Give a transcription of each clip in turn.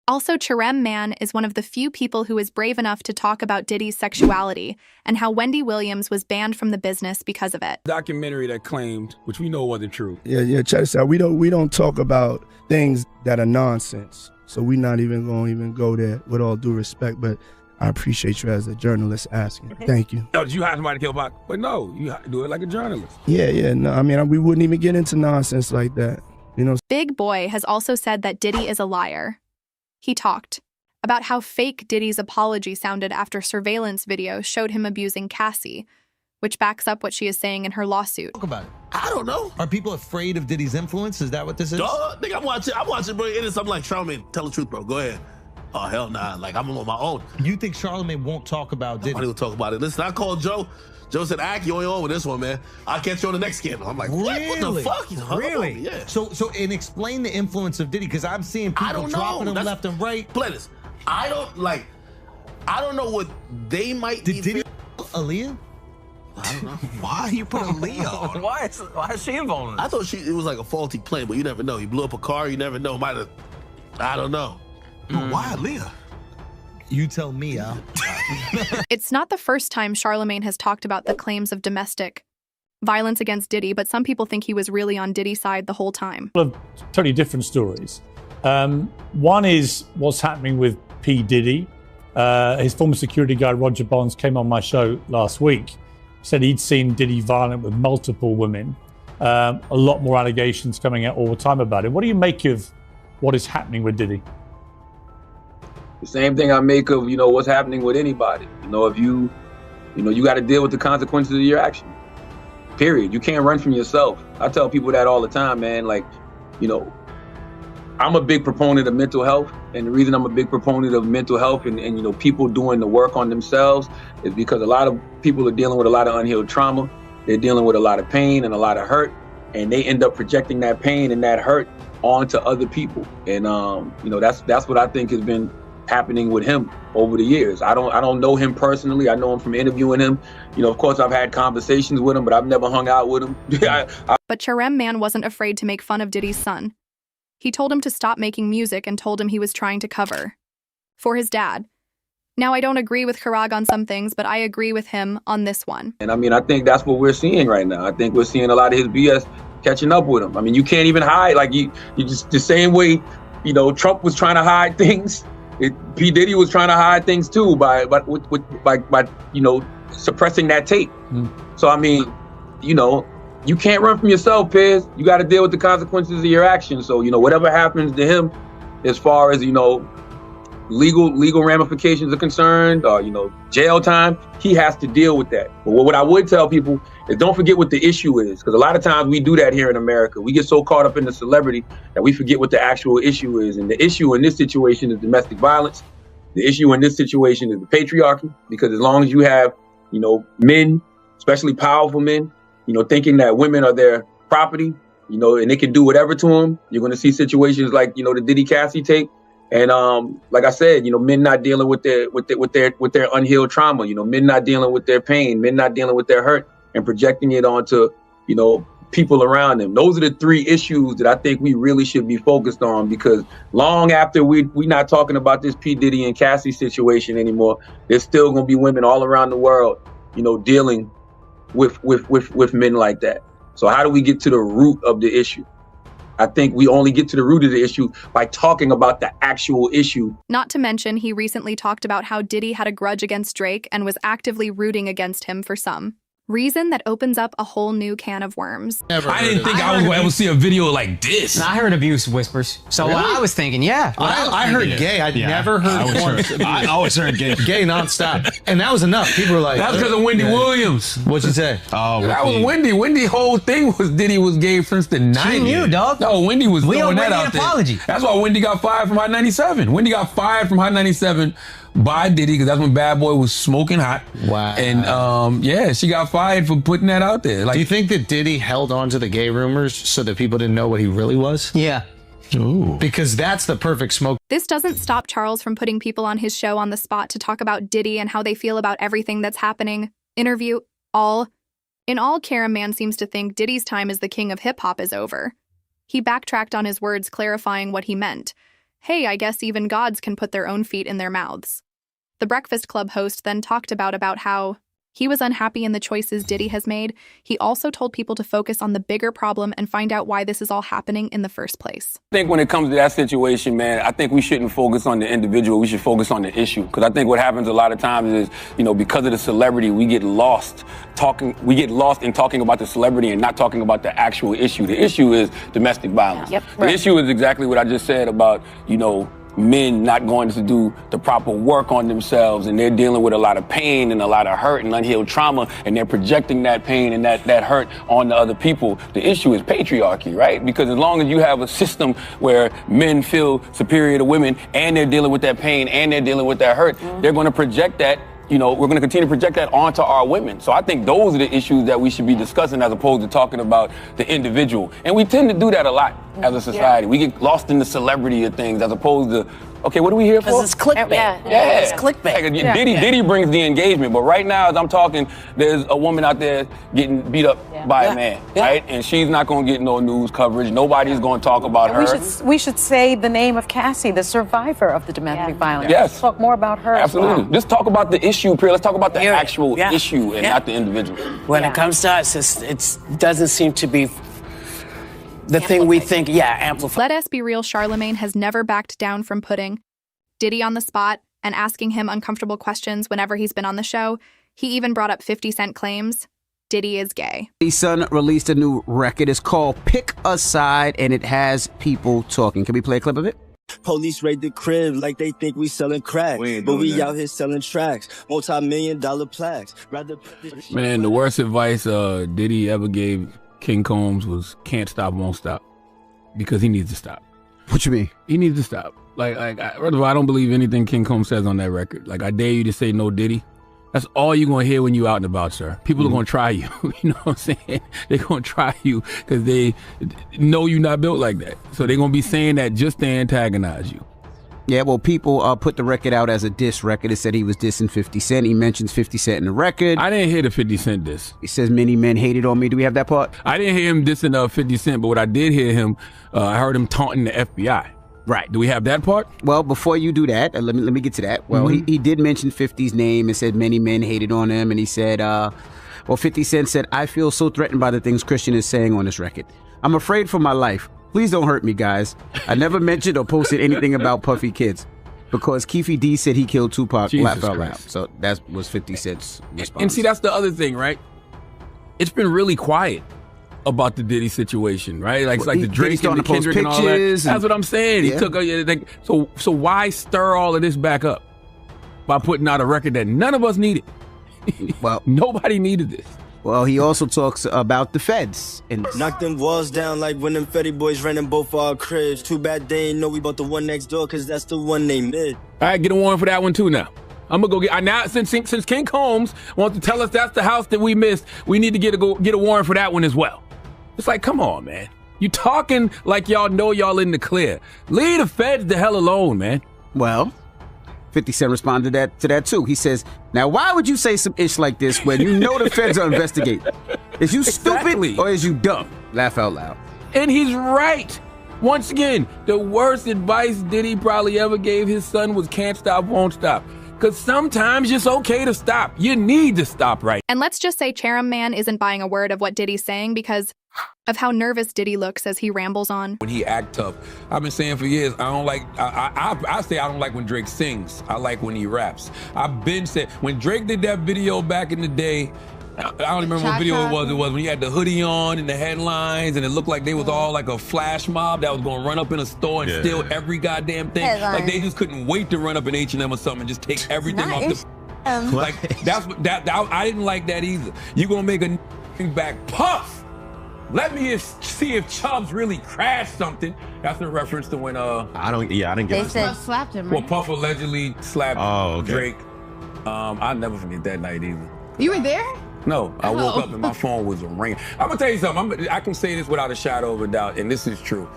Also, Charlamagne is one of the few people who is brave enough to talk about Diddy's sexuality and how Wendy Williams was banned from the business because of it. Documentary that claimed, which we know wasn't true. Yeah, check this out. We don't talk about things that are nonsense. So we're not even going to go there with all due respect, but I appreciate you as a journalist asking. Thank you. No, did you hire somebody to kill Pac? But no, you do it like a journalist. Yeah, no, I mean, we wouldn't even get into nonsense like that, you know. Big Boy has also said that Diddy is a liar. He talked about how fake Diddy's apology sounded after surveillance video showed him abusing Cassie, which backs up what she is saying in her lawsuit. Talk about it. I don't know. Are people afraid of Diddy's influence? Is that what this is? Nigga, I'm watching, bro. It is something like, Charlamagne, tell the truth, bro. Go ahead. Oh, hell nah. Like, I'm on my own. You think Charlamagne won't talk about Diddy? Nobody will talk about it. Listen, I called Joe. Joe said, Ack, you only on with this one, man. I'll catch you on the next scandal. I'm like, what the fuck? Really? Yeah. So, and explain the influence of Diddy, because I'm seeing people dropping him left and right. Plentis. I don't know what they might Did Diddy Aaliyah? I don't know. Why you put Aaliyah on? Why is she involved in this? I thought it was like a faulty plane, but you never know. You blew up a car, you never know. Might have, I don't know. Why Aaliyah? You tell me, Al. It's not the first time Charlamagne has talked about the claims of domestic violence against Diddy, but some people think he was really on Diddy's side the whole time. Totally different stories. One is what's happening with P. Diddy. His former security guard, Roger Bonds, came on my show last week, said he'd seen Diddy violent with multiple women. A lot more allegations coming out all the time about it. What do you make of what is happening with Diddy? The same thing I make of, what's happening with anybody. If you got to deal with the consequences of your action. Period. You can't run from yourself. I tell people that all the time, man. Like, I'm a big proponent of mental health. And the reason I'm a big proponent of mental health and people doing the work on themselves is because a lot of people are dealing with a lot of unhealed trauma. They're dealing with a lot of pain and a lot of hurt. And they end up projecting that pain and that hurt onto other people. And, that's what I think has been happening with him over the years. I don't know him personally. I know him from interviewing him. Of course, I've had conversations with him, but I've never hung out with him. But Charlamagne wasn't afraid to make fun of Diddy's son. He told him to stop making music and told him he was trying to cover for his dad. Now, I don't agree with Karag on some things, but I agree with him on this one. And I think that's what we're seeing right now. I think we're seeing a lot of his BS catching up with him. You can't even hide. Like you just the same way, Trump was trying to hide things. P. Diddy was trying to hide things too by suppressing that tape. So you can't run from yourself, Piz. You got to deal with the consequences of your actions. So whatever happens to him, as far as legal ramifications are concerned, or jail time, he has to deal with that. But what I would tell people is don't forget what the issue is, because a lot of times we do that here in America. We get so caught up in the celebrity that we forget what the actual issue is. And the issue in this situation is domestic violence. The issue in this situation is the patriarchy, because as long as you have, men, especially powerful men, thinking that women are their property, and they can do whatever to them, you're going to see situations like, the Diddy Cassie tape. And like I said, men not dealing with their unhealed trauma, men not dealing with their pain, men not dealing with their hurt and projecting it onto, people around them. Those are the three issues that I think we really should be focused on, because long after we not talking about this P. Diddy and Cassie situation anymore, there's still going to be women all around the world, dealing with men like that. So how do we get to the root of the issue? I think we only get to the root of the issue by talking about the actual issue. Not to mention, he recently talked about how Diddy had a grudge against Drake and was actively rooting against him for some reason that opens up a whole new can of worms. I didn't think I was going to ever see a video like this. And I heard abuse whispers. So Really? I was thinking, yeah. I heard gay. I'd never heard porn. I always heard gay. Gay nonstop. And that was enough. People were like... That's because of Wendy Williams. What'd you say? Oh, that was Wendy. Wendy's whole thing was Diddy was gay since the 90s. She knew, dog. No, Wendy was throwing that out there. Apology. That's why Wendy got fired from Hot 97. Wendy got fired from Hot 97 by Diddy, because that's when Bad Boy was smoking hot. Wow. And she got fired for putting that out there. Like, do you think that Diddy held on to the gay rumors so that people didn't know what he really was? Yeah. Ooh. Because that's the perfect smoke. This doesn't stop Charles from putting people on his show on the spot to talk about Diddy and how they feel about everything that's happening. Interview, all. In all, Charlamagne seems to think Diddy's time as the king of hip-hop is over. He backtracked on his words, clarifying what he meant. hey, I guess even gods can put their own feet in their mouths. The Breakfast Club host then talked about how he was unhappy in the choices Diddy has made. He also told people to focus on the bigger problem and find out why this is all happening in the first place. I think when it comes to that situation, man, I think we shouldn't focus on the individual. We should focus on the issue. Because I think what happens a lot of times is, because of the celebrity, we get lost in talking about the celebrity and not talking about the actual issue. The issue is domestic violence. Yep, The issue is exactly what I just said about, men not going to do the proper work on themselves, and they're dealing with a lot of pain and a lot of hurt and unhealed trauma, and they're projecting that pain and that hurt on the other people. The issue is patriarchy, right? Because as long as you have a system where men feel superior to women and they're dealing with that pain and they're dealing with that hurt, they're going to project that. We're going to continue to project that onto our women. So I think those are the issues that we should be discussing as opposed to talking about the individual. And we tend to do that a lot as a society. We get lost in the celebrity of things as opposed to, okay, what are we here for? Because it's clickbait. Yeah. It's clickbait. Like, Diddy brings the engagement, but right now as I'm talking, there's a woman out there getting beat up by a man, right? And she's not going to get no news coverage. Nobody's going to talk about her. We should say the name of Cassie, the survivor of the domestic violence. Yes. Let's talk more about her. Absolutely. As well. Just talk about the issue, Priya. Let's talk about the actual issue and not the individual. When it comes to us, it doesn't seem to be the thing we think, amplify. Let us be real, Charlamagne has never backed down from putting Diddy on the spot and asking him uncomfortable questions whenever he's been on the show. He even brought up 50 Cent claims. Diddy is gay. Diddy's son released a new record. It's called Pick a Side, and it has people talking. Can we play a clip of it? Police raid the crib like they think we selling crack, but we out here selling tracks, multi-million-dollar plaques. Man, the worst advice Diddy ever gave King Combs was can't stop, won't stop, because he needs to stop. What you mean? He needs to stop. First of all, I don't believe anything King Combs says on that record. Like, I dare you to say no Diddy. That's all you're going to hear when you out and about, sir. People are going to try you. You know what I'm saying? They're going to try you because they know you're not built like that. So they're going to be saying that just to antagonize you. Yeah, well, people put the record out as a diss record. It said he was dissing 50 Cent. He mentions 50 Cent in the record. I didn't hear the 50 Cent diss. He says many men hated on me. Do we have that part? I didn't hear him dissing 50 Cent, but what I did hear him, I heard him taunting the FBI. Right. Do we have that part? Well, before you do that, let me get to that. Well, he did mention 50's name and said many men hated on him. And he said, 50 Cent said, I feel so threatened by the things Christian is saying on this record. I'm afraid for my life. Please don't hurt me, guys. I never mentioned or posted anything about Puffy Kids because Keefe D said he killed Tupac. Laugh out loud. So that was 50 Cent's response. And see, that's the other thing, right? It's been really quiet about the Diddy situation, right? Like, it's like the Drake and the Kendrick and all that. That's what I'm saying. Yeah. He took so why stir all of this back up by putting out a record that none of us needed? Well, nobody needed this. Well, he also talks about the feds and knock them walls down like when them Fetty boys ran in both our cribs. Too bad they ain't know we bought the one next door, cause that's the one they mid. All right, get a warrant for that one too now. I'm gonna go get. Now, since King Combs wants to tell us that's the house that we missed, we need to get a warrant for that one as well. It's like, come on, man. You talking like y'all know y'all in the clear. Leave the feds the hell alone, man. Well, 50 Cent responded to that too. He says, now why would you say some ish like this when you know the feds are investigating? Is you stupid or is you dumb? Laugh out loud. And he's right. Once again, the worst advice Diddy probably ever gave his son was can't stop, won't stop. Because sometimes it's okay to stop. You need to stop right. And let's just say Charlamagne isn't buying a word of what Diddy's saying because of how nervous Diddy looks as he rambles on. When he act tough, I've been saying for years, I say I don't like when Drake sings. I like when he raps. I've been saying, when Drake did that video back in the day, I don't remember what video it was. It was when he had the hoodie on and the headlines, and it looked like they was all like a flash mob that was gonna run up in a store and steal every goddamn thing. Like they just couldn't wait to run up in H&M or something and just take everything off the. Like that's what I didn't like that either. You gonna make a back Puff? Let me see if Chubbs really crashed something. That's in reference to when I didn't get They it. said slapped him. Well, Puff allegedly slapped Drake. I'll never forget that night either. You were there? No, I woke up and my phone was ringing. I'm gonna tell you something. I can say this without a shadow of a doubt, and this is true.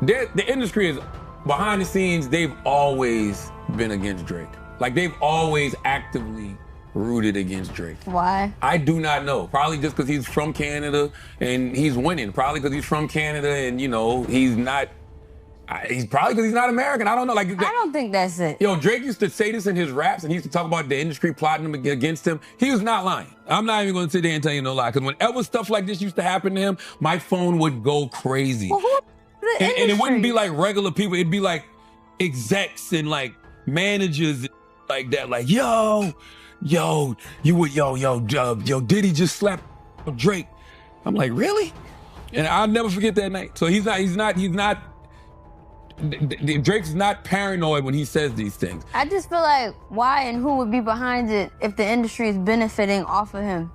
The industry is behind the scenes. They've always been against Drake. Like they've always actively rooted against Drake. Why? I do not know. Probably just because he's from Canada and he's winning. Probably because he's from Canada and he's not He's probably because he's not American. I don't know. Like, I don't think that's it. Yo, Drake used to say this in his raps, and he used to talk about the industry plotting him against him. He was not lying. I'm not even going to sit there and tell you no lie, because whenever stuff like this used to happen to him, my phone would go crazy. Well, who the industry? And it wouldn't be like regular people. It'd be like execs and like managers like that. Like, yo, Diddy just slapped Drake. I'm like, really? And I'll never forget that night. So he's not. Drake's not paranoid when he says these things. I just feel like why and who would be behind it if the industry is benefiting off of him?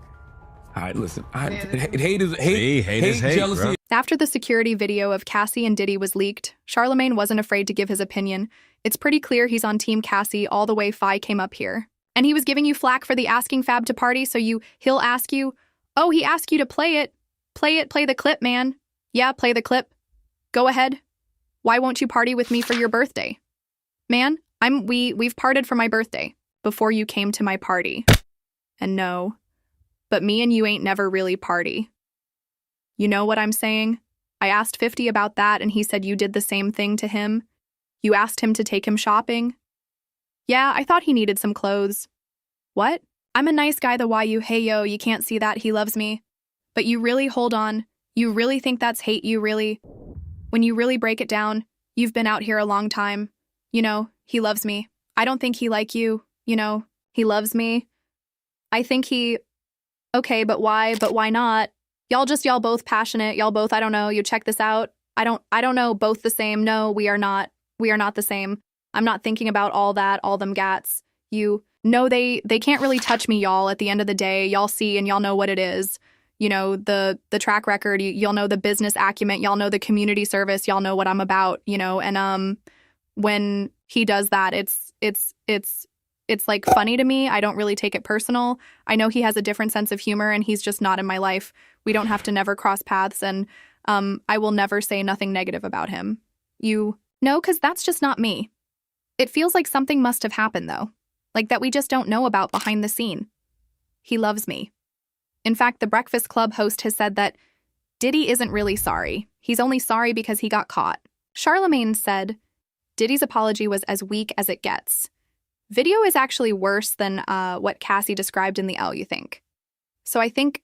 All right, listen. Hate is jealousy. Bro. After the security video of Cassie and Diddy was leaked, Charlamagne wasn't afraid to give his opinion. It's pretty clear he's on Team Cassie all the way Fi came up here. And he was giving you flack for the asking Fab to party, so he'll ask you, oh, he asked you to play it. Play the clip, man. Yeah, play the clip. Go ahead. Why won't you party with me for your birthday? Man, we've partied for my birthday before you came to my party. And no, but me and you ain't never really party. You know what I'm saying? I asked 50 about that and he said you did the same thing to him. You asked him to take him shopping. Yeah, I thought he needed some clothes. What? I'm a nice guy, the why you, hey yo, you can't see that, he loves me. But you really, hold on, you really think that's hate, you really? When you really break it down, you've been out here a long time. You know, he loves me. I don't think he like you. You know, he loves me. I think he... Okay, but why? But why not? Y'all both passionate. Y'all both, I don't know, you check this out. I don't know, both the same. No, we are not. We are not the same. I'm not thinking about all that, all them gats. No, they can't really touch me, y'all. At the end of the day, y'all see and y'all know what it is. You know, the track record, y'all know the business acumen, y'all know the community service, y'all know what I'm about, you know, and when he does that, it's like funny to me. I don't really take it personal. I know he has a different sense of humor and he's just not in my life. We don't have to never cross paths, and I will never say nothing negative about him. No, because that's just not me. It feels like something must have happened though, like that we just don't know about behind the scene. He loves me. In fact, the Breakfast Club host has said that Diddy isn't really sorry. He's only sorry because he got caught. Charlamagne said, Diddy's apology was as weak as it gets. Video is actually worse than what Cassie described in the L, you think. So I think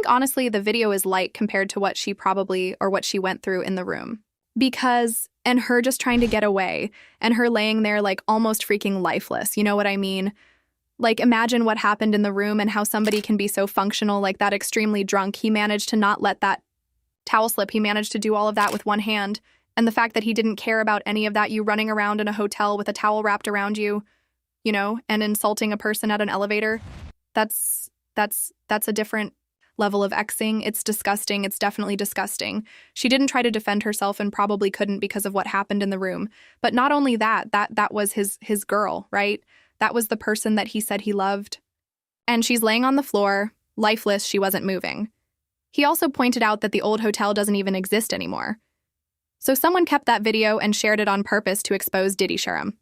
honestly the video is light compared to what she probably, or what she went through in the room. Because, and her just trying to get away, and her laying there like almost freaking lifeless, you know what I mean? Like, imagine what happened in the room and how somebody can be so functional, like that extremely drunk. He managed to not let that towel slip. He managed to do all of that with one hand. And the fact that he didn't care about any of that, you running around in a hotel with a towel wrapped around you, you know, and insulting a person at an elevator, that's a different level of Xing. It's disgusting. It's definitely disgusting. She didn't try to defend herself and probably couldn't because of what happened in the room. But not only that was his girl, right? That was the person that he said he loved. And she's laying on the floor, lifeless, she wasn't moving. He also pointed out that the old hotel doesn't even exist anymore. So someone kept that video and shared it on purpose to expose Diddy Sharam.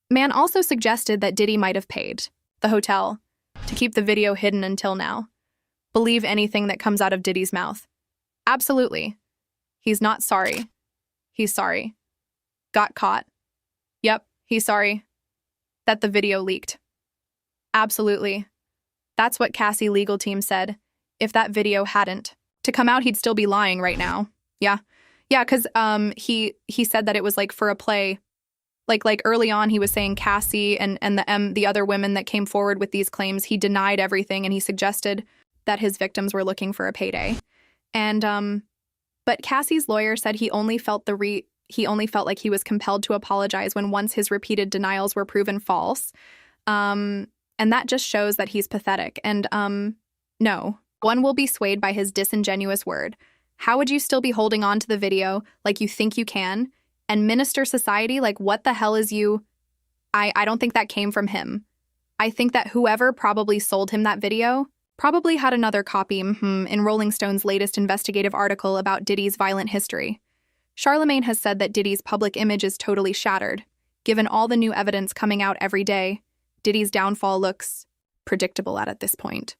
Man also suggested that Diddy might have paid the hotel to keep the video hidden until now. Believe anything that comes out of Diddy's mouth. Absolutely. He's not sorry. He's sorry. Got caught. Yep, he's sorry that the video leaked. Absolutely. That's what Cassie legal team said. If that video hadn't to come out, he'd still be lying right now. Yeah, because he said that it was like for a play. Like early on, he was saying Cassie and the other women that came forward with these claims, he denied everything and he suggested that his victims were looking for a payday. And but Cassie's lawyer said he only felt like he was compelled to apologize when once his repeated denials were proven false. And that just shows that he's pathetic. And no, one will be swayed by his disingenuous word. How would you still be holding on to the video like you think you can? And minister society, like what the hell is you? I don't think that came from him. I think that whoever probably sold him that video probably had another copy in Rolling Stone's latest investigative article about Diddy's violent history. Charlamagne has said that Diddy's public image is totally shattered. Given all the new evidence coming out every day, Diddy's downfall looks predictable at this point.